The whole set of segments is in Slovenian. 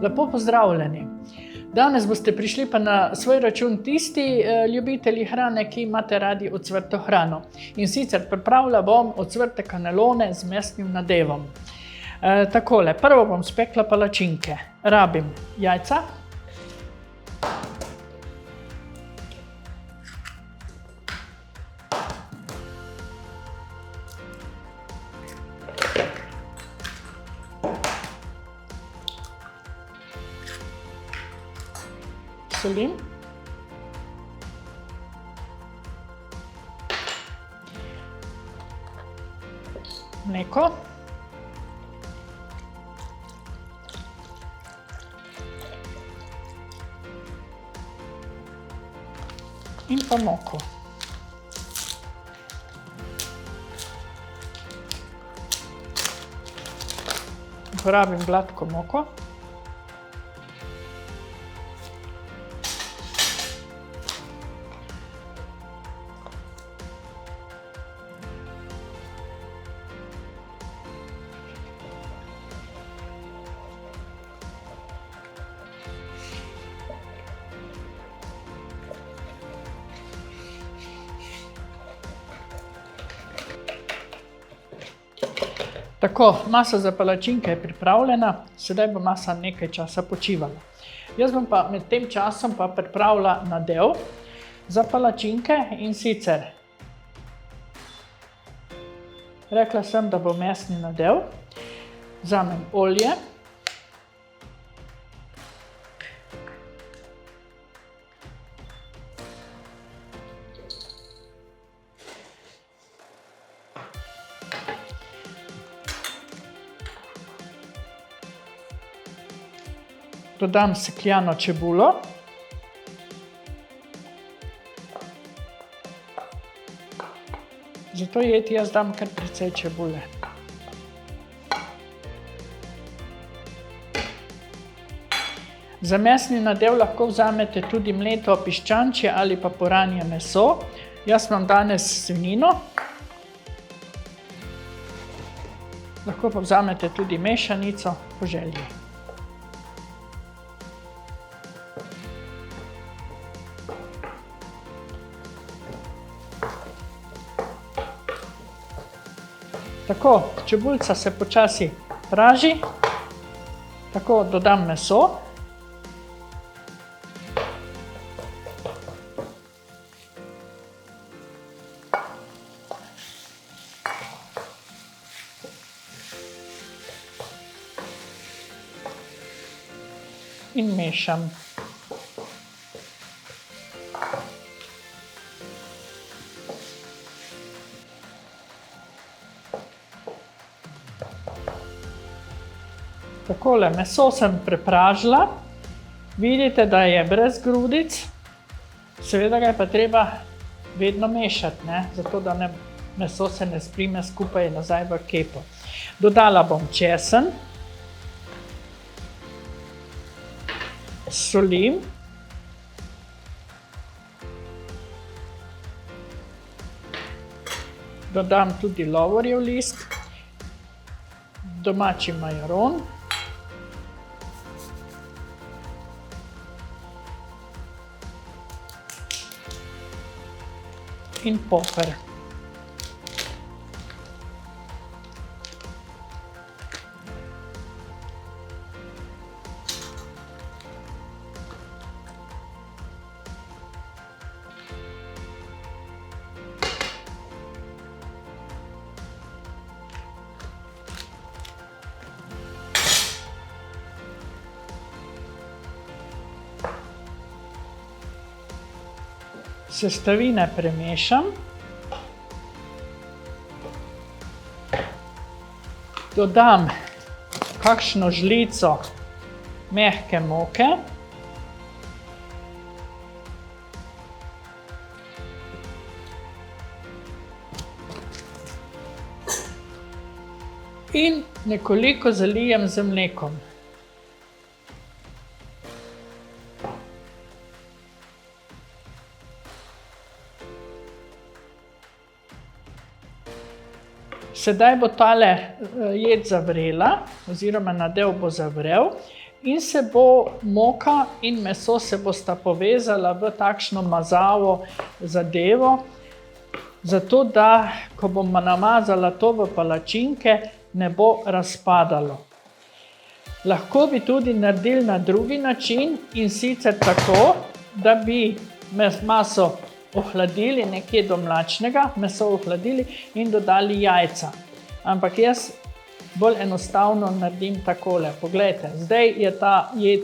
Lepo pozdravljeni. Danes boste prišli pa na svoj račun tisti ljubitelji hrane, ki imate radi ocvrto hrano. In sicer pripravila bom ocvrte kanelone z mesnim nadevom. Takole, prvo bom spekla palačinke. Rabim jajca, solim, mleko, in pa moko. Uporabim gladko moko. Tako, masa za palačinke je pripravljena, sedaj bo masa nekaj časa počivala. Jaz bom pa med tem časom pa pripravila nadev za palačinke in sicer rekla sem, da bo mesni nadev. Vzamem olje, dodam sekljano čebulo, za to jed jaz dam kar precej čebule. Za mesni nadev lahko vzamete tudi mleto piščančje ali pa puranje meso. Jaz imam danes svinjino. Lahko pa vzamete tudi mešanico po želji. Tako, čebulica se počasi praži, tako dodam meso. In mešam. Takole, meso sem prepražila, vidite, da je brez grudic, seveda ga je pa treba vedno mešati, zato da meso se ne sprime skupaj nazaj v kepo. Dodala bom česen, solim, dodam tudi lovorjev list, domači majaron, in poper. Sestavine premešam, dodam kakšno žlico mehke moke, in nekoliko zalijem z mlekom. Sedaj bo tale jed zavrela, oziroma nadev bo zavrel in se bo moka in meso se bosta povezala v takšno mazavo zadevo, zato da, ko bomo namazala to v palačinke, ne bo razpadalo. Lahko bi tudi naredili na drugi način, in sicer tako, da bi maso ohladili nekje do mlačnega, meso ohladili in dodali jajca. Ampak jaz bolj enostavno naredim takole. Poglejte, zdaj je ta jed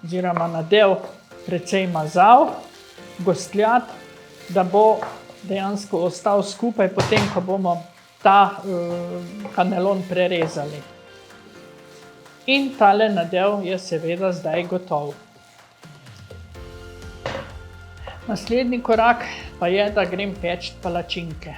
oziroma nadev precej mazav, gostljat, da bo dejansko ostal skupaj, potem ko bomo ta kanelon prerezali. In tale nadev je seveda zdaj gotov. Naslednji korak pa je, da grem peči palačinke.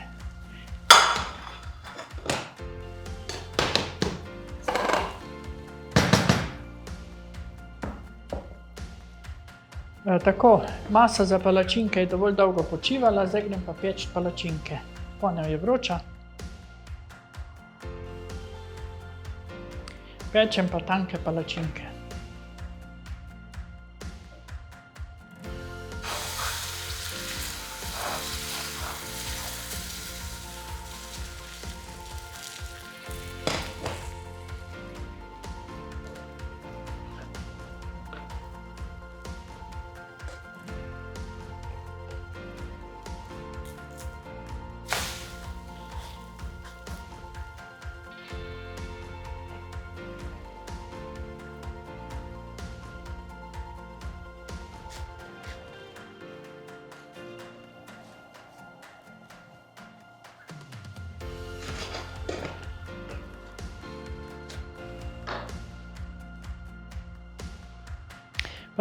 Tako, masa za palačinke je dovolj dolgo počivala, zdaj grem pa peči palačinke. Ponev je vroča. Pečem pa tanke palačinke.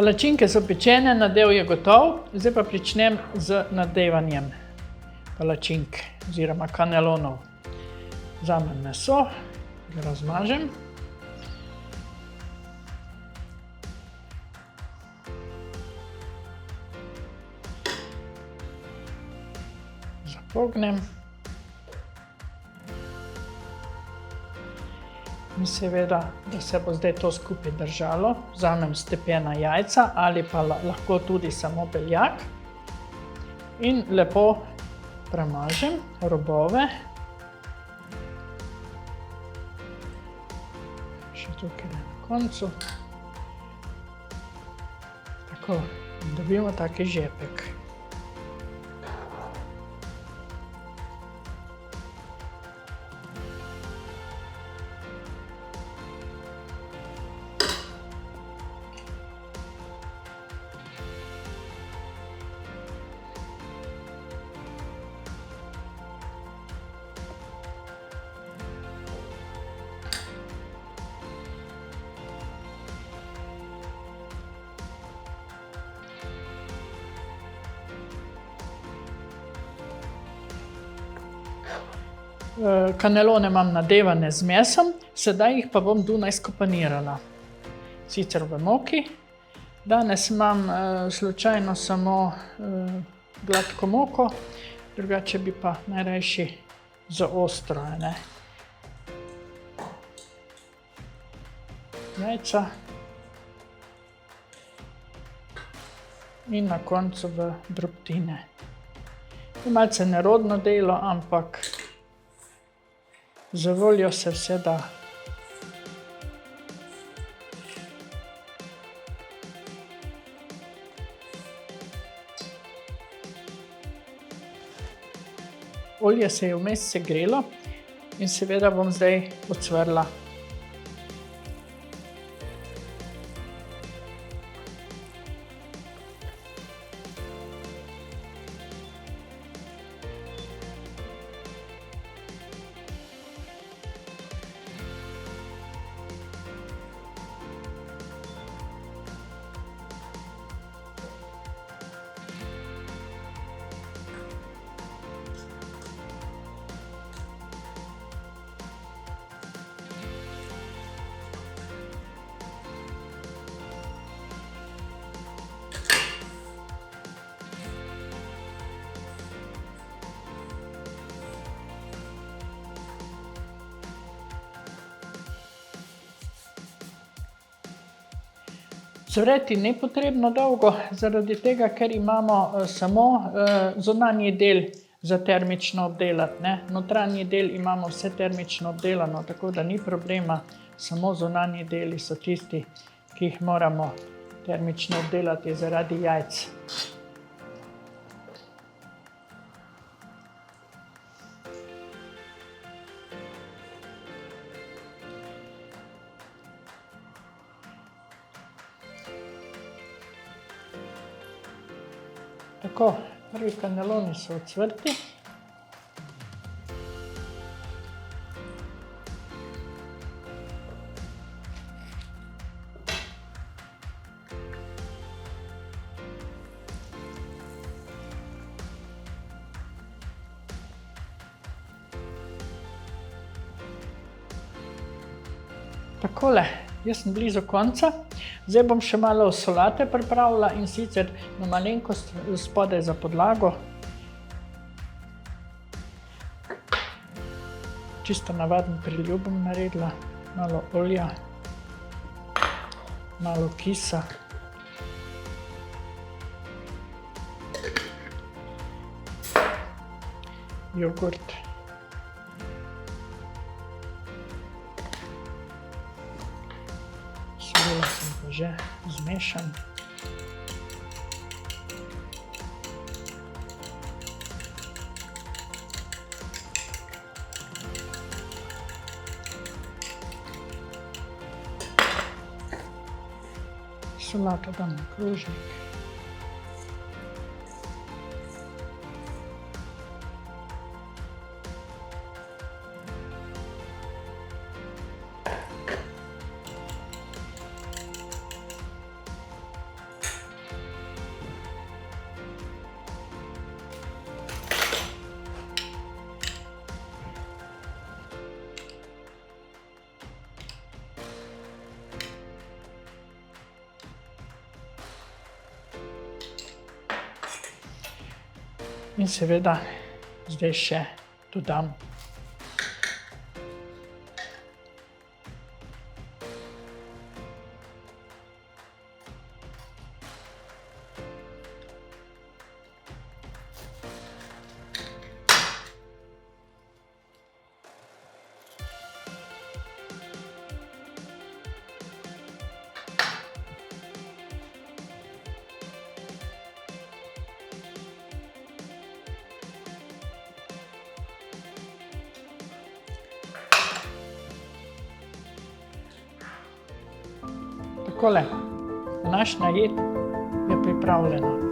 Palačinke so pečene, nadev je gotov, zdaj pa pričnem z nadevanjem palačink oziroma kanelonov. Vzamem meso, ga razmažem. Zapognem. In seveda, da se bo zdaj to skupaj držalo, vzamem stepena jajca ali pa lahko tudi samo beljak in lepo premažem robove. Še tukaj na koncu. Tako, dobimo taki žepek. Kanelone imam nadevane z mesom, sedaj jih pa bom dunajsko panirala. Sicer v moki. Danes imam slučajno samo gladko moko, drugače bi pa najrajši za ostro. Jajca. In na koncu v drobtine. Je malce nerodno delo, ampak za voljo se vse da. Olje se je vmes segrelo in seveda bom zdaj ocvrla. Cvreti ni potrebno dolgo, zaradi tega, ker imamo samo zunanji del za termično obdelati, ne. Notranji del imamo vse termično obdelano, tako da ni problema, samo zunanji deli so tisti, ki jih moramo termično obdelati zaradi jajc. Tako, prvi kaneloni so ocvrti. Takole, jaz sem blizu konca. Zdaj bom še malo solate pripravila, in sicer na malenkost spodaj za podlago. Čisto navaden priljub bom naredila, malo olja, malo kisa. Jogurt. Solila sem pa že, zmešam. Solato dam na krožnik. In seveda zdaj še dodam takole. Današnja jed je pripravljena.